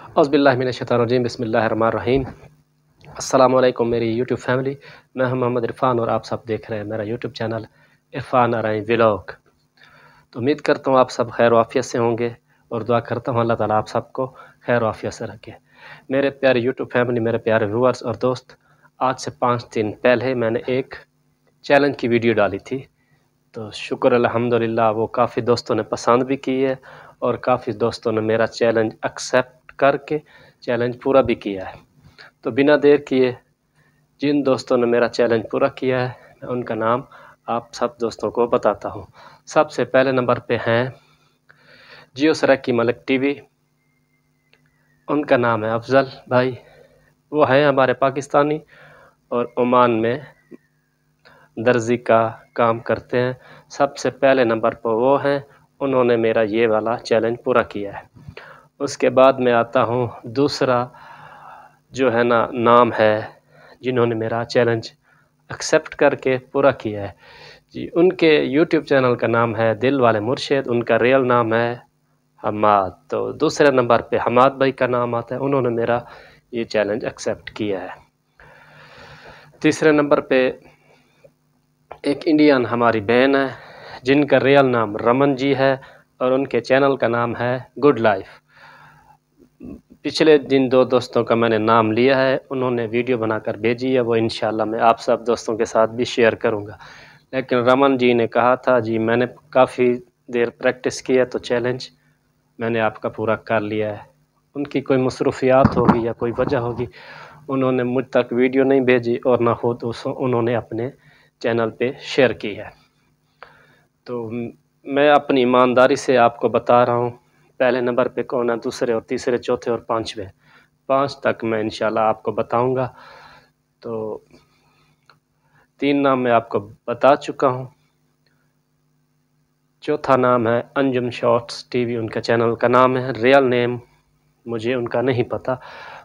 اعوذ باللہ من الشیطان الرجیم، بسم اللہ الرحمن الرحیم۔ السلام علیکم میری یوٹیوب فیملی، میں ہوں محمد عرفان اور آپ سب دیکھ رہے ہیں میرا YouTube channel Irfan Arain vlog. تو امید کرتا ہوں آپ سب خیر و عافیت سے ہوں گے اور دعا کرتا ہوں اللہ تعالیٰ آپ سب کو خیر و عافیت سے رکھے۔ میرے پیارے یوٹیوب فیملی، میرے پیارے ویورز اور دوست، آج سے 5 دن پہلے میں نے ایک چیلنج کی ویڈیو ڈالی تھی، تو شکر الحمدللہ وہ کافی دوستوں نے پسند بھی کی ہے اور کافی دوستوں نے میرا چیلنج ایکسیپٹ کر کے چیلنج پورا بھی کیا ہے۔ تو بنا دیر کیے جن دوستوں نے میرا چیلنج پورا کیا ہے میں ان کا نام آپ سب دوستوں کو بتاتا ہوں۔ سب سے پہلے نمبر پہ ہیں جیو سرکی ملک ٹی وی، ان کا نام ہے افضل بھائی، وہ ہیں ہمارے پاکستانی اور عمان میں درزی کا کام کرتے ہیں۔ سب سے پہلے نمبر پر وہ ہیں، انہوں نے میرا یہ والا چیلنج پورا کیا ہے۔ اس کے بعد میں آتا ہوں دوسرا جو ہے نا نام ہے جنہوں نے میرا چیلنج ایکسیپٹ کر کے پورا کیا ہے جی، ان کے یوٹیوب چینل کا نام ہے دل والے مرشد، ان کا ریئل نام ہے حماد۔ تو دوسرے نمبر پہ حماد بھائی کا نام آتا ہے، انہوں نے میرا یہ چیلنج ایکسیپٹ کیا ہے۔ تیسرے نمبر پہ ایک انڈین ہماری بہن ہے جن کا ریئل نام رمن جی ہے اور ان کے چینل کا نام ہے گڈ لائف۔ پچھلے جن 2 دوستوں کا میں نے نام لیا ہے انہوں نے ویڈیو بنا کر بھیجی ہے، وہ انشاءاللہ میں آپ سب دوستوں کے ساتھ بھی شیئر کروں گا۔ لیکن رمن جی نے کہا تھا جی میں نے کافی دیر پریکٹس کی ہے تو چیلنج میں نے آپ کا پورا کر لیا ہے۔ ان کی کوئی مصروفیات ہوگی یا کوئی وجہ ہوگی، انہوں نے مجھ تک ویڈیو نہیں بھیجی اور نہ خود انہوں نے اپنے چینل پہ شیئر کی ہے۔ تو میں اپنی ایمانداری سے آپ کو بتا رہا ہوں پہلے نمبر پہ کون ہے، دوسرے اور تیسرے چوتھے اور 5ویں، 5 تک میں انشاءاللہ آپ کو بتاؤں گا۔ تو 3 نام میں آپ کو بتا چکا ہوں۔ چوتھا نام ہے انجم شارٹس ٹی وی، ان کا چینل کا نام ہے، ریئل نیم مجھے ان کا نہیں پتہ۔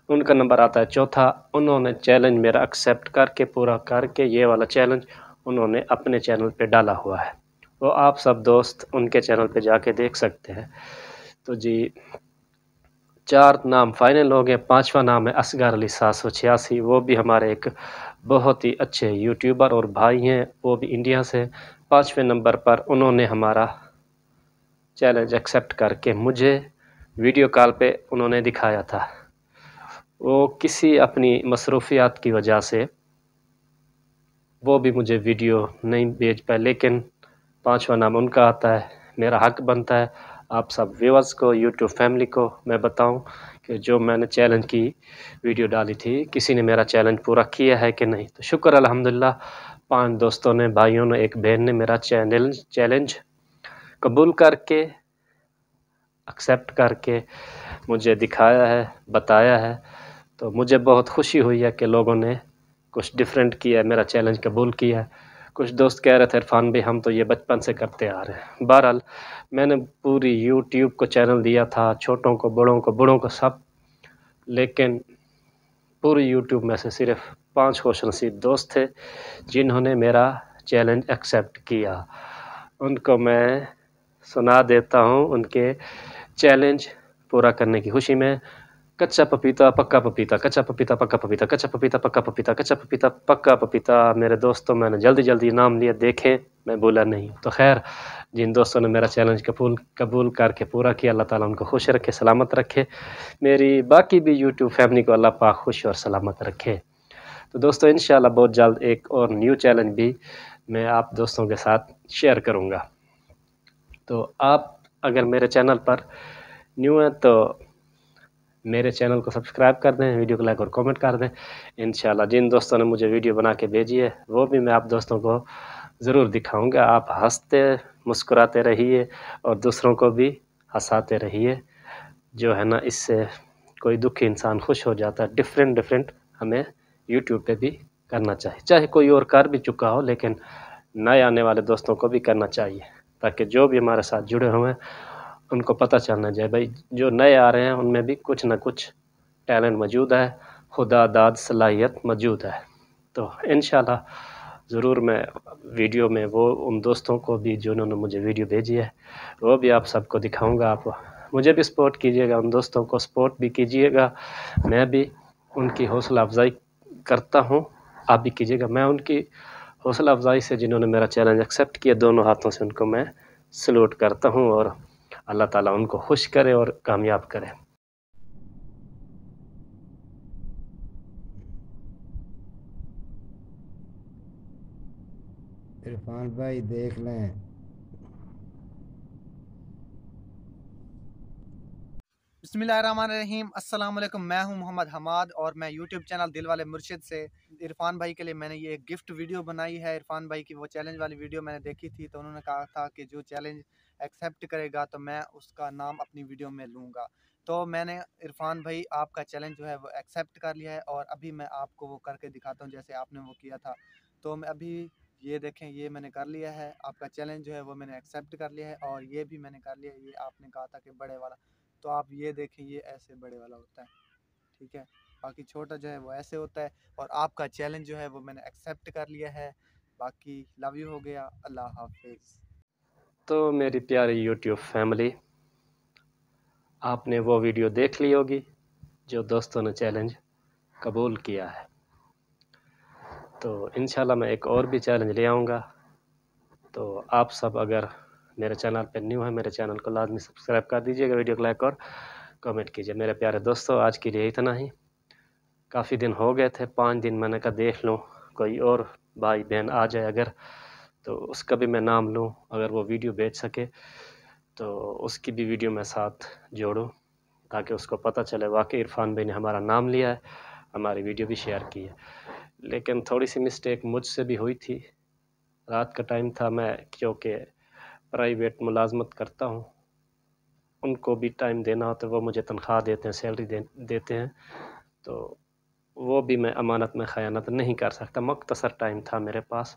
ان کا نمبر آتا ہے چوتھا، انہوں نے چیلنج میرا ایکسیپٹ کر کے پورا کر کے یہ والا چیلنج انہوں نے اپنے چینل پہ ڈالا ہوا ہے، وہ آپ سب دوست ان کے چینل پہ جا کے دیکھ سکتے ہیں۔ تو جی 4 نام فائنل ہو گئے۔ 5واں نام ہے اصغر علی 786، وہ بھی ہمارے ایک بہت ہی اچھے یوٹیوبر اور بھائی ہیں، وہ بھی انڈیا سے۔ 5ویں نمبر پر انہوں نے ہمارا چیلنج ایکسیپٹ کر کے مجھے ویڈیو کال پہ انہوں نے دکھایا تھا۔ وہ کسی اپنی مصروفیات کی وجہ سے وہ بھی مجھے ویڈیو نہیں بھیج پائے، لیکن 5واں نام ان کا آتا ہے۔ میرا حق بنتا ہے آپ سب ویورز کو، یوٹیوب فیملی کو میں بتاؤں کہ جو میں نے چیلنج کی ویڈیو ڈالی تھی کسی نے میرا چیلنج پورا کیا ہے کہ نہیں۔ تو شکر الحمدللہ 5 دوستوں نے، بھائیوں نے، ایک بہن نے میرا چیلنج قبول کر کے ایکسیپٹ کر کے مجھے دکھایا ہے، بتایا ہے۔ تو مجھے بہت خوشی ہوئی ہے کہ لوگوں نے کچھ ڈیفرنٹ کیا ہے، میرا چیلنج قبول کیا ہے۔ کچھ دوست کہہ رہے تھے عرفان بھائی ہم تو یہ بچپن سے کرتے آ رہے ہیں۔ بہرحال میں نے پوری یوٹیوب کو چینل دیا تھا، چھوٹوں کو، بڑوں کو سب، لیکن پوری یوٹیوب میں سے صرف 5 خوش نصیب دوست تھے جنہوں نے میرا چیلنج ایکسیپٹ کیا۔ ان کو میں سنا دیتا ہوں ان کے چیلنج پورا کرنے کی خوشی میں۔ کچا پپیتا پکا پپیتا، کچا پپیتا پکا پپیتا، کچا پپیتا پکا پپیتا، کچا پپیتا پکا پپیتا۔ میرے دوستوں میں نے جلدی نام لیا، دیکھیں میں بولا نہیں۔ تو خیر جن دوستوں نے میرا چیلنج قبول کر کے پورا کیا، اللہ تعالیٰ ان کو خوش رکھے، سلامت رکھے۔ میری باقی بھی یوٹیوب فیملی کو اللہ پاک خوش اور سلامت رکھے۔ تو دوستو انشاءاللہ بہت جلد ایک اور نیو چیلنج بھی میں آپ دوستوں کے ساتھ شیئر کروں گا۔ تو آپ اگر میرے چینل پر نیو ہیں تو میرے چینل کو سبسکرائب کر دیں، ویڈیو کو لائک اور کامنٹ کر دیں۔ انشاءاللہ جن دوستوں نے مجھے ویڈیو بنا کے بھیجی ہے وہ بھی میں آپ دوستوں کو ضرور دکھاؤں گا۔ آپ ہنستے مسکراتے رہیے اور دوسروں کو بھی ہنساتے رہیے، جو ہے نا اس سے کوئی دکھی انسان خوش ہو جاتا ہے۔ ڈیفرنٹ ہمیں یوٹیوب پہ بھی کرنا چاہیے، چاہے کوئی اور کر بھی چکا ہو لیکن نئے آنے والے دوستوں کو بھی کرنا چاہیے، تاکہ جو بھی ہمارے ساتھ جڑے ہوئے ہیں ان کو پتہ چلنا جائے بھائی جو نئے آ رہے ہیں ان میں بھی کچھ نہ کچھ ٹیلنٹ موجود ہے، خدا داد صلاحیت موجود ہے۔ تو انشاءاللہ ضرور میں ویڈیو میں وہ ان دوستوں کو بھی جنہوں نے مجھے ویڈیو بھیجی ہے وہ بھی آپ سب کو دکھاؤں گا۔ آپ مجھے بھی سپورٹ کیجیے گا، ان دوستوں کو سپورٹ بھی کیجیے گا، میں بھی ان کی حوصلہ افزائی کرتا ہوں، آپ بھی کیجیے گا۔ میں ان کی حوصلہ افزائی سے جنہوں نے میرا چیلنج ایکسیپٹ کیا، دونوں ہاتھوں سے ان کو میں سلوٹ کرتا ہوں، اور اللہ تعالیٰ ان کو خوش کرے اور کامیاب کرے۔ عرفان بھائی دیکھ لیں۔ بسم اللہ الرحمن الرحیم، السلام علیکم، میں ہوں محمد حماد اور میں یوٹیوب چینل دل والے مرشد سے عرفان بھائی کے لیے میں نے یہ ایک گفٹ ویڈیو بنائی ہے۔ عرفان بھائی کی وہ چیلنج والی ویڈیو میں نے دیکھی تھی، تو انہوں نے کہا تھا کہ جو چیلنج ایکسیپٹ کرے گا تو میں اس کا نام اپنی ویڈیو میں لوں گا۔ تو میں نے عرفان بھائی آپ کا چیلنج جو ہے وہ ایکسیپٹ کر لیا ہے، اور ابھی میں آپ کو وہ کر کے دکھاتا ہوں جیسے آپ نے وہ کیا تھا۔ تو میں ابھی یہ دیکھیں، یہ میں نے کر لیا ہے، آپ کا چیلنج جو ہے وہ میں نے ایکسیپٹ کر لیا ہے، اور یہ بھی میں نے کر لیا ہے، یہ آپ نے کہا تھا کہ بڑے والا، تو آپ یہ دیکھیں یہ ایسے بڑے والا ہوتا ہے، ٹھیک ہے، باقی چھوٹا جو ہے وہ ایسے ہوتا ہے، اور آپ کا چیلنج جو ہے وہ میں نے ایکسیپٹ کر لیا ہے۔ باقی لو یو ہو گیا، اللہ حافظ۔ تو میری پیاری یوٹیوب فیملی، آپ نے وہ ویڈیو دیکھ لی ہوگی جو دوستوں نے چیلنج قبول کیا ہے، تو انشاءاللہ میں ایک اور بھی چیلنج لے آؤں گا۔ تو آپ سب اگر میرے چینل پہ نیو ہے، میرے چینل کو لازمی سبسکرائب کر دیجیے گا، ویڈیو کو لائک اور کمنٹ کیجیے۔ میرے پیارے دوستو، آج کے لیے اتنا ہی، کافی دن ہو گئے تھے، 5 دن میں نے کہا دیکھ لوں کوئی اور بھائی بہن آ جائے اگر، تو اس کا بھی میں نام لوں، اگر وہ ویڈیو بھیج سکے تو اس کی بھی ویڈیو میں ساتھ جوڑوں، تاکہ اس کو پتہ چلے واقعی عرفان بھائی نے ہمارا نام لیا ہے، ہماری ویڈیو بھی شیئر کی ہے۔ لیکن تھوڑی سی مسٹیک مجھ سے بھی ہوئی تھی، رات کا ٹائم تھا، میں کیونکہ پرائیویٹ ملازمت کرتا ہوں، ان کو بھی ٹائم دینا ہوتا ہے، وہ مجھے تنخواہ دیتے ہیں، سیلری دیتے ہیں، تو وہ بھی میں امانت میں خیانت نہیں کر سکتا، مختصر ٹائم تھا میرے پاس،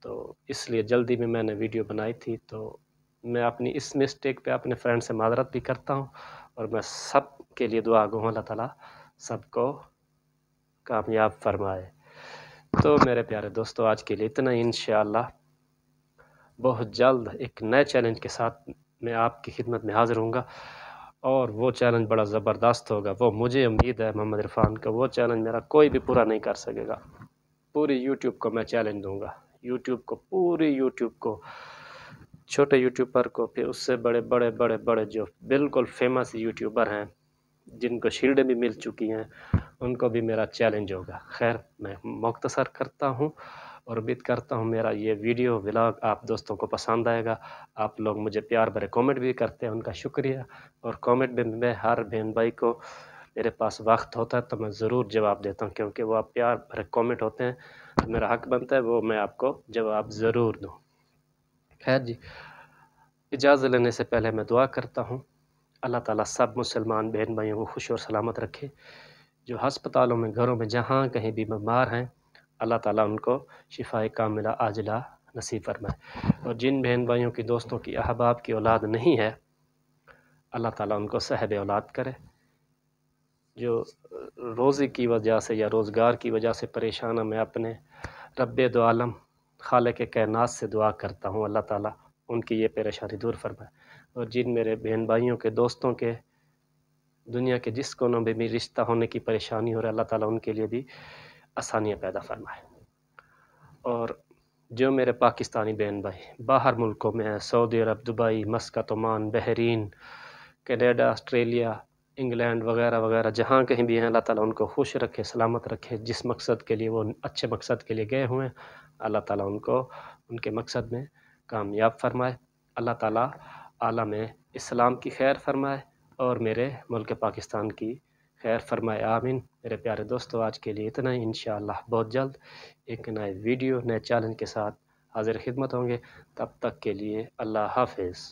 تو اس لیے جلدی میں نے ویڈیو بنائی تھی۔ تو میں اپنی اس مسٹیک پہ اپنے فرینڈ سے معذرت بھی کرتا ہوں، اور میں سب کے لیے دعا گو ہوں اللہ تعالیٰ سب کو کامیاب فرمائے۔ تو میرے پیارے دوستو، آج کے لیے اتنا ہی، انشاءاللہ بہت جلد ایک نئے چیلنج کے ساتھ میں آپ کی خدمت میں حاضر ہوں گا، اور وہ چیلنج بڑا زبردست ہوگا، وہ مجھے امید ہے محمد عرفان کا، وہ چیلنج میرا کوئی بھی پورا نہیں کر سکے گا۔ پوری یوٹیوب کو میں چیلنج دوں گا، یوٹیوب کو، پوری یوٹیوب کو، چھوٹے یوٹیوبر کو، پھر اس سے بڑے بڑے بڑے بڑے جو بالکل فیمس یوٹیوبر ہیں، جن کو شیلڈیں بھی مل چکی ہیں، ان کو بھی میرا چیلنج ہوگا۔ خیر، میں مختصر کرتا ہوں، اور امید کرتا ہوں میرا یہ ویڈیو ولاگ آپ دوستوں کو پسند آئے گا۔ آپ لوگ مجھے پیار بھرے کومنٹ بھی کرتے ہیں، ان کا شکریہ، اور کومنٹ بھی میں ہر بہن بھائی کو، میرے پاس وقت ہوتا ہے تو میں ضرور جواب دیتا ہوں، کیونکہ وہ آپ پیار بھرے کومنٹ ہوتے ہیں، تو میرا حق بنتا ہے وہ میں آپ کو جواب ضرور دوں۔ خیر جی، اجازت لینے سے پہلے میں دعا کرتا ہوں، اللہ تعالیٰ سب مسلمان بہن بھائیوں کو خوش اور سلامت رکھے، جو ہسپتالوں میں، گھروں میں، جہاں کہیں بھی بیمار ہیں، اللہ تعالیٰ ان کو شفائے کاملہ عاجلہ نصیب فرمائے، اور جن بہن بھائیوں کی، دوستوں کی، احباب کی اولاد نہیں ہے، اللہ تعالیٰ ان کو صاحب اولاد کرے۔ جو روزی کی وجہ سے یا روزگار کی وجہ سے پریشان ہیں، میں اپنے رب دو عالم، خالق کائنات سے دعا کرتا ہوں اللہ تعالیٰ ان کی یہ پریشانی دور فرمائے، اور جن میرے بہن بھائیوں کے، دوستوں کے، دنیا کے جس کونوں میں بھی رشتہ ہونے کی پریشانی ہو رہا ہے، اللہ تعالیٰ ان کے لیے بھی آسانیاں پیدا فرمائے۔ اور جو میرے پاکستانی بہن بھائی باہر ملکوں میں ہیں، سعودی عرب، Dubai, Muscat, Oman, Bahrain, Canada, Australia, England وغیرہ وغیرہ، جہاں کہیں بھی ہیں، اللہ تعالیٰ ان کو خوش رکھے، سلامت رکھے، جس مقصد کے لیے وہ اچھے مقصد کے لیے گئے ہوئے ہیں، اللہ تعالیٰ ان کو ان کے مقصد میں کامیاب فرمائے، اللہ تعالیٰ عالم اسلام کی خیر فرمائے، اور میرے ملک پاکستان کی خیر فرمائے، آمین۔ میرے پیارے دوستو، آج کے لیے اتنا ہی، انشاءاللہ بہت جلد ایک نئے ویڈیو، نئے چیلنج کے ساتھ حاضر خدمت ہوں گے، تب تک کے لیے اللہ حافظ۔